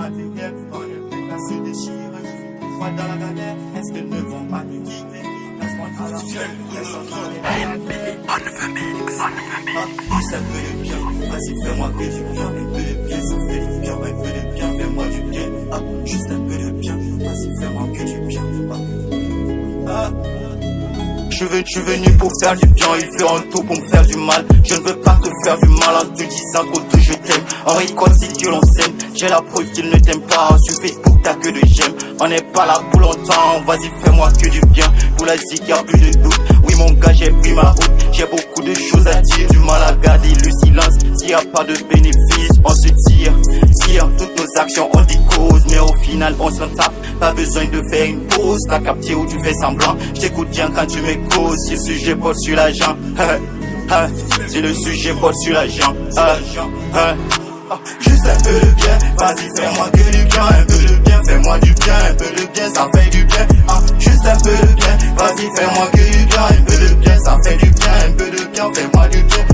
matériel, on est prêt à se déchirer. Une fois dans la galère, est-ce qu'elles ne vont pas te quitter? Laisse-moi à la gueule, laisse-moi juste un peu de bien, vas-y fais-moi que du bien. Un peu de bien, ça fait du bien. Un peu de bien, fais-moi du bien. Juste un peu de bien, vas-y fais-moi que du bien. Je suis venu pour faire du bien, ils feront tout pour me faire du mal. Je ne veux pas te faire du mal en te disant trop de je t'aime. En récolte si Dieu l'on s'aime, j'ai la preuve qu'il ne t'aime pas. Sur Facebook t'as que de j'aime, on n'est pas là pour longtemps. Vas-y fais-moi que du bien, pour la zik y'a plus de doute. Oui mon gars j'ai pris ma route, j'ai beaucoup de choses à dire. Du mal à garder le silence, s'il y a pas de bénéfice on se tire. Toutes nos actions ont des causes, mais au final on s'en tape. Pas besoin de faire une pause, t'as capté où tu fais semblant. J't'écoute bien quand tu m'écoutes, si le sujet porte sur l'argent. Si le sujet porte sur l'argent. Juste un peu de bien, vas-y fais-moi que du bien. Un peu de bien, fais-moi du bien. Un peu de bien, ça fait du bien. Juste un peu de bien, vas-y fais-moi que du bien. Un peu de bien, ça fait du bien. Un peu de bien, fais-moi du bien.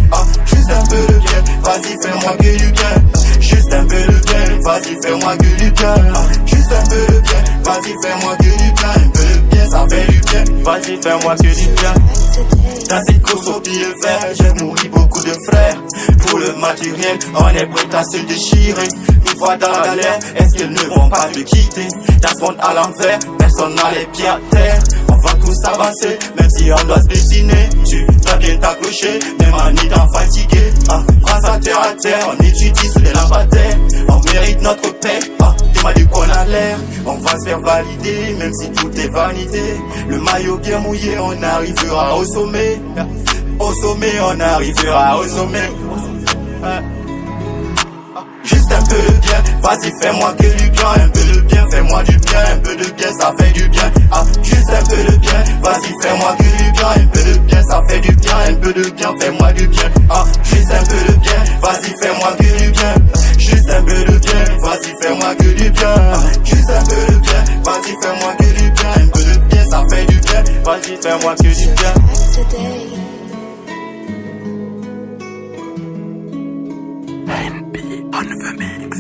Juste un peu de bien, vas-y fais-moi que du bien. Juste un peu de bien, vas-y fais-moi que du bien. Juste un peu de bien, vas-y fais-moi que du bien. Un peu de bien, ça fait du bien. Vas-y fais-moi que du bien. Dans cette course au pied vert, j'ai nourri beaucoup de frères. Pour le matériel, on est prêt à se déchirer. Une fois dans la galère, est-ce qu'elles ne vont pas te quitter? Dans ce monde à l'envers, personne n'a les pieds à terre. On va tous avancer, même si on doit se dessiner. Tu vas bien t'accrocher, même en étant fatigué. Grâce à terre, on étudie sous les lampadaires. On mérite notre paix, t'es mal du qu'on a l'air. On va se faire valider, même si tout est vanité. Le maillot bien mouillé, on arrivera au sommet. Au sommet, on arrivera au sommet. Juste un peu de bien, vas-y fais-moi que du bien. Un peu de bien, fais-moi du bien. Un peu de bien, ça fait du bien. Juste un peu de bien, vas-y fais-moi que du bien. Un peu de bien, ça fait du bien. Un peu de bien, fais-moi du bien. Juste un peu de bien, vas-y fais-moi que du bien. Juste un peu de bien, vas-y fais-moi que du bien. Juste un peu de bien, vas-y fais-moi que du bien. Un peu de bien, ça fait du bien. Vas-y fais-moi que du bien. On the mix.